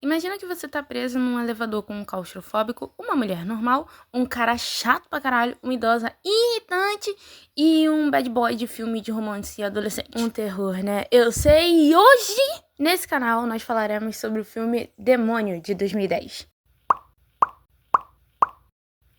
Imagina que você tá preso num elevador com um claustrofóbico, uma mulher normal, um cara chato pra caralho, uma idosa irritante e um bad boy de filme de romance adolescente. Um terror, né? Eu sei! E hoje, nesse canal, nós falaremos sobre o filme Demônio, de 2010.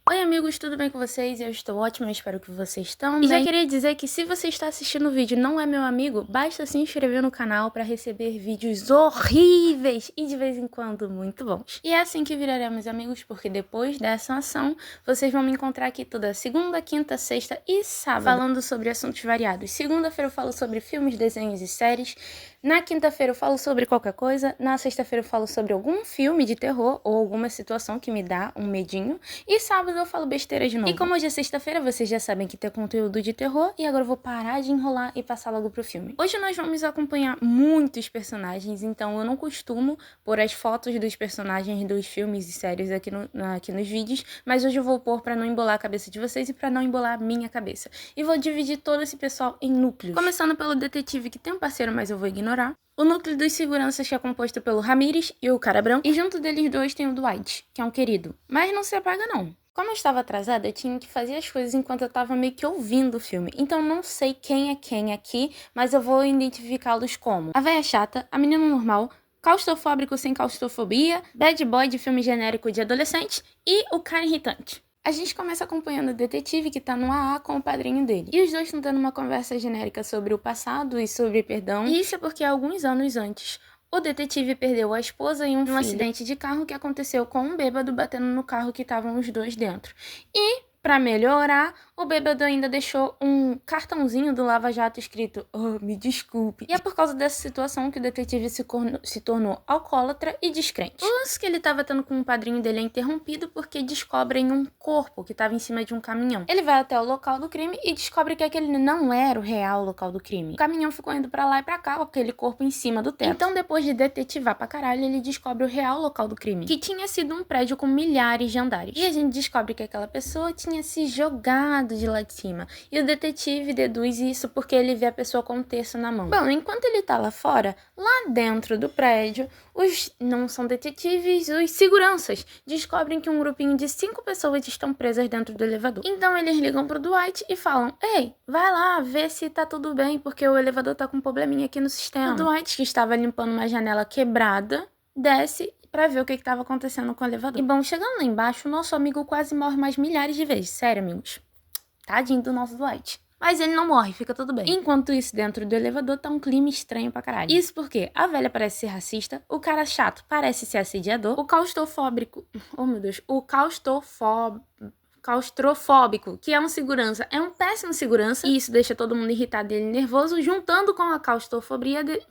Oi amigos, tudo bem com vocês? Eu estou ótima, espero que vocês estão bem. E já queria dizer que se você está assistindo o vídeo e não é meu amigo, basta se inscrever no canal para receber vídeos horríveis e de vez em quando muito bons. E é assim que viraremos amigos, porque depois dessa ação, vocês vão me encontrar aqui toda segunda, quinta, sexta e sábado, falando sobre assuntos variados. Segunda-feira eu falo sobre filmes, desenhos e séries. Na quinta-feira eu falo sobre qualquer coisa. Na sexta-feira eu falo sobre algum filme de terror ou alguma situação que me dá um medinho. E sábado eu falo besteira de novo. E como hoje é sexta-feira, vocês já sabem que tem conteúdo de terror. E agora eu vou parar de enrolar e passar logo pro filme. Hoje nós vamos acompanhar muitos personagens. Então eu não costumo pôr as fotos dos personagens dos filmes e séries aqui nos vídeos. Mas hoje eu vou pôr pra não embolar a cabeça de vocês e pra não embolar a minha cabeça. E vou dividir todo esse pessoal em núcleos. Começando pelo detetive, que tem um parceiro, mas eu vou ignorar. O núcleo dos seguranças, que é composto pelo Ramírez e o Cara Branco. E junto deles dois tem o Dwight, que é um querido. Mas não se apaga não. Como eu estava atrasada, eu tinha que fazer as coisas enquanto eu estava meio que ouvindo o filme. Então não sei quem é quem aqui, mas eu vou identificá-los como a véia chata, a menina normal, claustrofóbico sem claustrofobia, bad boy de filme genérico de adolescente e o cara irritante. A gente começa acompanhando o detetive que tá no AA com o padrinho dele. E os dois estão tendo uma conversa genérica sobre o passado e sobre perdão. E isso é porque alguns anos antes, o detetive perdeu a esposa em um acidente de carro que aconteceu com um bêbado batendo no carro que estavam os dois dentro. E, pra melhorar, o bêbado ainda deixou um cartãozinho do Lava Jato escrito "Oh, me desculpe". E é por causa dessa situação que o detetive se tornou alcoólatra e descrente. O lance que ele estava tendo com o padrinho dele é interrompido porque descobrem um corpo que estava em cima de um caminhão. Ele vai até o local do crime e descobre que aquele não era o real local do crime. O caminhão ficou indo pra lá e pra cá com aquele corpo em cima do teto. Então, depois de detetivar pra caralho, ele descobre o real local do crime, que tinha sido um prédio com milhares de andares. E a gente descobre que aquela pessoa tinha se jogado de lá de cima. E o detetive deduz isso porque ele vê a pessoa com um terço na mão. Bom, enquanto ele tá lá fora, lá dentro do prédio, os não são detetives, os seguranças descobrem que um grupinho de 5 pessoas estão presas dentro do elevador. Então eles ligam pro Dwight e falam: "Ei, vai lá ver se tá tudo bem, porque o elevador tá com um probleminha aqui no sistema." O Dwight, que estava limpando uma janela quebrada, desce pra ver o que estava acontecendo com o elevador. E bom, chegando lá embaixo, o nosso amigo quase morre mais milhares de vezes. Sério, amigos. Tadinho do nosso Dwight. Mas ele não morre, fica tudo bem. Enquanto isso, dentro do elevador tá um clima estranho pra caralho. Isso porque a velha parece ser racista, o cara chato parece ser assediador, o claustrofóbico... Oh, meu Deus. O claustrofóbico, que é um segurança, é um péssimo segurança, e isso deixa todo mundo irritado e nervoso, juntando com a claustrofobia dele,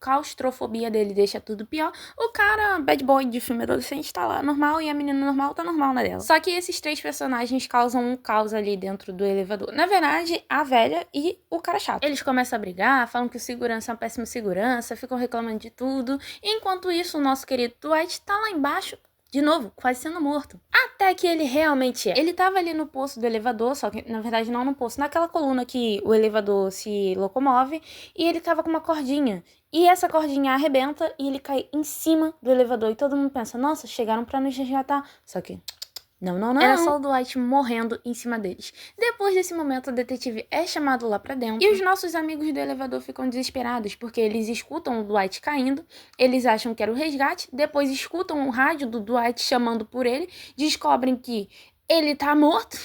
claustrofobia dele deixa tudo pior. O cara, bad boy de filme adolescente, tá lá normal, e a menina normal tá normal na dela. Só que esses três personagens causam um caos ali dentro do elevador. Na verdade, a velha e o cara chato. Eles começam a brigar, falam que o segurança é um péssimo segurança, ficam reclamando de tudo. Enquanto isso, o nosso querido Dwight tá lá embaixo, de novo, quase sendo morto. Até que ele realmente é. Ele tava ali no poço do elevador, só que na verdade não no poço, naquela coluna que o elevador se locomove, e ele tava com uma cordinha. E essa cordinha arrebenta e ele cai em cima do elevador. E todo mundo pensa: nossa, chegaram pra nos resgatar. Só que... Não. Era só o Dwight morrendo em cima deles. Depois desse momento, o detetive é chamado lá pra dentro. E os nossos amigos do elevador ficam desesperados, porque eles escutam o Dwight caindo, eles acham que era o resgate, depois escutam o rádio do Dwight chamando por ele, descobrem que ele tá morto.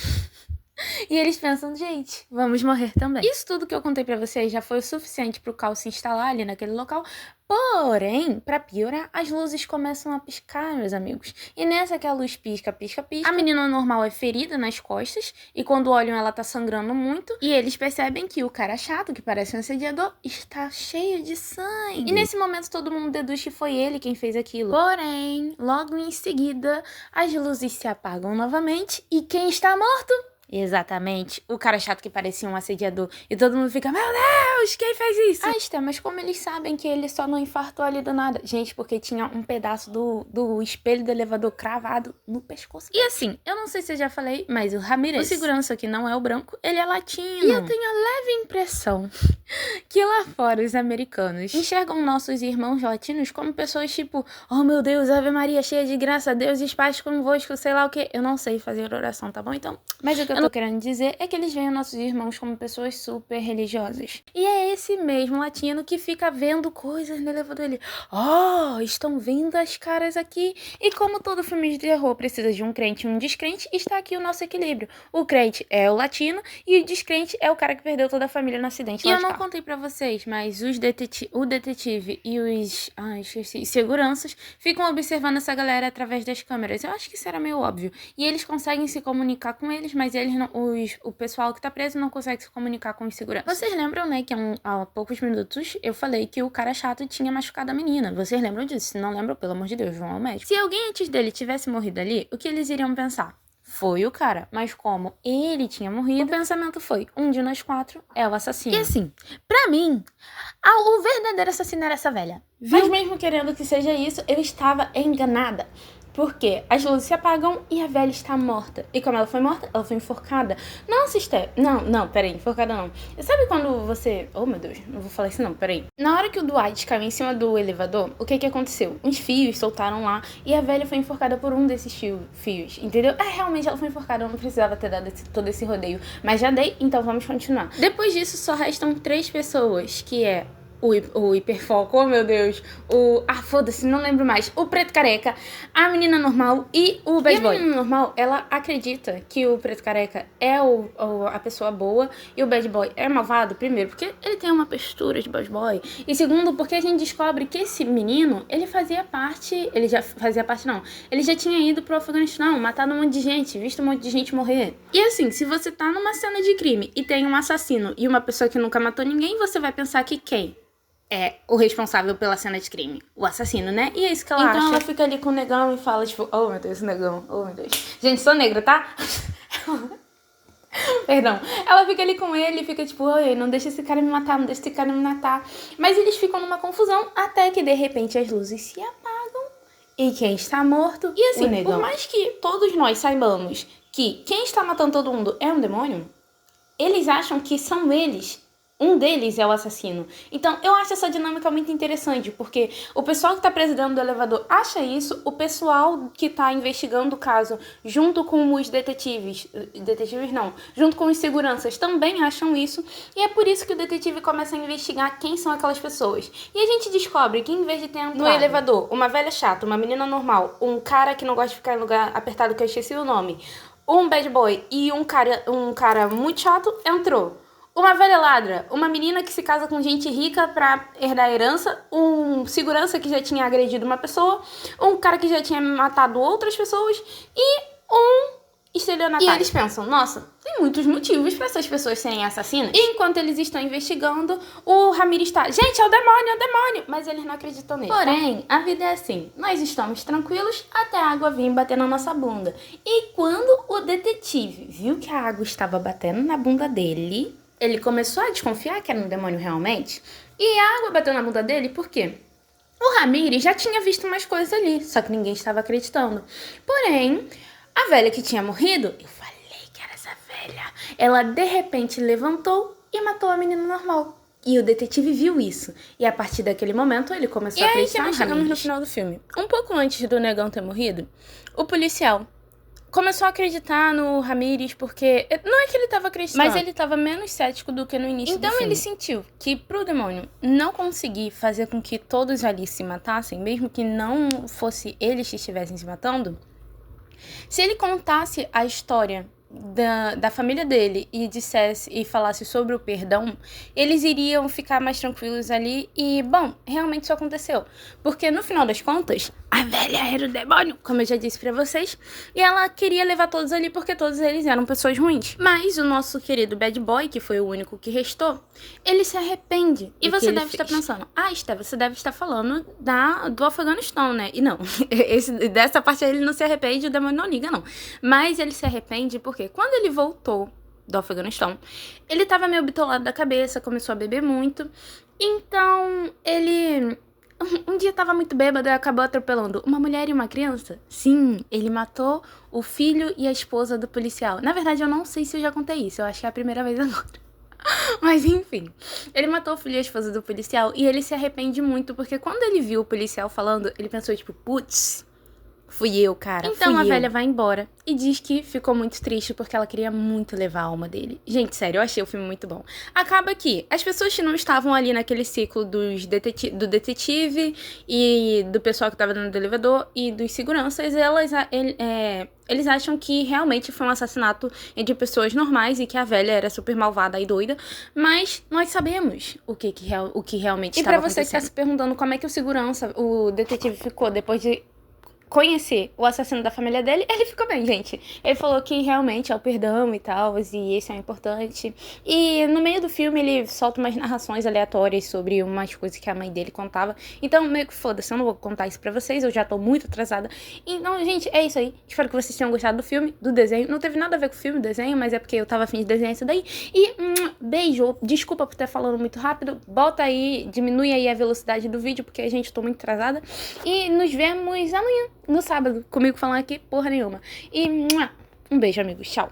E eles pensam: gente, vamos morrer também. Isso tudo que eu contei pra vocês já foi o suficiente pro caos se instalar ali naquele local. Porém, pra piorar, as luzes começam a piscar, meus amigos. E nessa que a luz pisca, a menina normal é ferida nas costas, e quando olham ela tá sangrando muito, e eles percebem que o cara chato, que parece um assediador, está cheio de sangue. E nesse momento todo mundo deduz que foi ele quem fez aquilo. Porém, logo em seguida, as luzes se apagam novamente, e quem está morto? Exatamente. O cara chato que parecia um assediador. E todo mundo fica, meu Deus, quem fez isso? Ah, Esther, mas como eles sabem que ele só não infartou ali do nada? Gente, porque tinha um pedaço do espelho do elevador cravado no pescoço. E assim, eu não sei se eu já falei, mas o Ramirez, o segurança que não é o branco, ele é latino. E eu tenho a leve impressão que lá fora os americanos enxergam nossos irmãos latinos como pessoas tipo, oh meu Deus, Ave Maria, cheia de graça, Deus e paz convosco, sei lá o que. Eu não sei fazer oração, tá bom? Então, mas o que eu tô querendo dizer é que eles veem nossos irmãos como pessoas super religiosas. E é esse mesmo latino que fica vendo coisas no elevador. Ele, oh, estão vindo as caras aqui. E como todo filme de terror precisa de um crente e um descrente, está aqui o nosso equilíbrio. O crente é o latino e o descrente é o cara que perdeu toda a família no acidente. E eu não contei pra vocês, mas o detetive e os seguranças ficam observando essa galera através das câmeras. Eu acho que isso era meio óbvio. E eles conseguem se comunicar com eles, mas eles não, o pessoal que tá preso não consegue se comunicar com os seguranças. Vocês lembram, né, que há poucos minutos eu falei que o cara chato tinha machucado a menina. Vocês lembram disso? Se não lembram, pelo amor de Deus, vão ao médico. Se alguém antes dele tivesse morrido ali, o que eles iriam pensar? Foi o cara, mas como ele tinha morrido, o pensamento foi, um de nós 4 é o assassino. E assim, pra mim, o verdadeiro assassino era essa velha. Mas mesmo querendo que seja isso, eu estava enganada. Porque as luzes se apagam e a velha está morta. E como ela foi morta? Ela foi enforcada. Nossa, Esther. Não, peraí, enforcada não. Sabe quando você... Oh, meu Deus, não vou falar isso não, peraí. Na hora que o Dwight caiu em cima do elevador, o que aconteceu? Uns fios soltaram lá e a velha foi enforcada por um desses fios, entendeu? Realmente ela foi enforcada, eu não precisava ter dado todo esse rodeio. Mas já dei, então vamos continuar. Depois disso, só restam 3 pessoas, que é... O hiperfoco, oh meu Deus, foda-se, não lembro mais, o preto careca, a menina normal e o bad boy. A menina normal, ela acredita que o preto careca é a pessoa boa e o bad boy é malvado, primeiro, porque ele tem uma postura de bad boy, e segundo, porque a gente descobre que esse menino, ele já tinha ido pro Afeganistão, matado um monte de gente, visto um monte de gente morrer. E assim, se você tá numa cena de crime e tem um assassino e uma pessoa que nunca matou ninguém, você vai pensar que quem é o responsável pela cena de crime? O assassino, né? E é isso que ela acha. Então ela fica ali com o negão e fala, tipo, oh meu Deus, negão, oh meu Deus. Gente, sou negra, tá? Perdão. Ela fica ali com ele e fica tipo, oi, não deixa esse cara me matar, não deixa esse cara me matar. Mas eles ficam numa confusão até que de repente as luzes se apagam e quem está morto? E assim, por mais que todos nós saibamos que quem está matando todo mundo é um demônio, eles acham que são eles. Um deles é o assassino. Então, eu acho essa dinâmica muito interessante, porque o pessoal que tá preso dentro do elevador acha isso, o pessoal que tá investigando o caso, junto com os junto com os seguranças, também acham isso, e é por isso que o detetive começa a investigar quem são aquelas pessoas. E a gente descobre que, em vez de ter no elevador uma velha chata, uma menina normal, um cara que não gosta de ficar em lugar apertado, que eu esqueci o nome, um bad boy e um cara muito chato, entrou uma velha ladra, uma menina que se casa com gente rica pra herdar a herança, um segurança que já tinha agredido uma pessoa, um cara que já tinha matado outras pessoas e um estelionatário. E eles pensam, nossa, tem muitos motivos pra essas pessoas serem assassinas. E enquanto eles estão investigando, o Ramirez está, gente, é o demônio! Mas eles não acreditam nele. Porém, a vida é assim, nós estamos tranquilos até a água vir bater na nossa bunda. E quando o detetive viu que a água estava batendo na bunda dele, ele começou a desconfiar que era um demônio realmente. E a água bateu na bunda dele por quê? O Ramirez já tinha visto umas coisas ali, só que ninguém estava acreditando. Porém, a velha que tinha morrido, eu falei que era essa velha, ela de repente levantou e matou a menina normal. E o detetive viu isso. E a partir daquele momento, ele começou a acreditar no Ramirez. E aí chegamos no final do filme. Um pouco antes do negão ter morrido, o policial começou a acreditar no Ramirez porque... Não é que ele tava acreditando, mas ele tava menos cético do que no início do filme. Então ele sentiu que pro demônio não conseguir fazer com que todos ali se matassem, mesmo que não fosse eles que estivessem se matando, se ele contasse a história da família dele e falasse sobre o perdão, eles iriam ficar mais tranquilos ali e, bom, realmente isso aconteceu. Porque no final das contas, a velha era o demônio, como eu já disse pra vocês, e ela queria levar todos ali porque todos eles eram pessoas ruins. Mas o nosso querido bad boy, que foi o único que restou, ele se arrepende. E você deve estar pensando, Esther, você deve estar falando do Afeganistão, né? E não, dessa parte aí ele não se arrepende, o demônio não liga, não. Mas ele se arrepende porque porque quando ele voltou do Afeganistão, ele tava meio bitolado da cabeça, começou a beber muito. Então, ele um dia tava muito bêbado e acabou atropelando uma mulher e uma criança. Sim, ele matou o filho e a esposa do policial. Na verdade, eu não sei se eu já contei isso, eu acho que é a primeira vez agora. Mas enfim, ele matou o filho e a esposa do policial e ele se arrepende muito, porque quando ele viu o policial falando, ele pensou tipo, putz, fui eu, cara. Então a velha vai embora e diz que ficou muito triste porque ela queria muito levar a alma dele. Gente, sério, eu achei o filme muito bom. Acaba que as pessoas que não estavam ali naquele ciclo do detetive e do pessoal que tava dentro do elevador e dos seguranças, eles acham que realmente foi um assassinato entre pessoas normais e que a velha era super malvada e doida, mas nós sabemos o que realmente estava acontecendo. E pra você que tá se perguntando como é que o detetive ficou depois de conhecer o assassino da família dele, ele ficou bem, gente. Ele falou que realmente é o perdão e tal, e isso é importante. E no meio do filme ele solta umas narrações aleatórias sobre umas coisas que a mãe dele contava. Então, meio que foda-se, eu não vou contar isso pra vocês, eu já tô muito atrasada. Então, gente, é isso aí. Espero que vocês tenham gostado do filme, do desenho. Não teve nada a ver com o filme, o desenho, mas é porque eu tava afim de desenhar isso daí. E, beijo. Desculpa por estar falando muito rápido. Bota aí, diminui aí a velocidade do vídeo, porque, gente, tô muito atrasada. E nos vemos amanhã, no sábado, comigo falando aqui porra nenhuma. E um beijo, amigos. Tchau.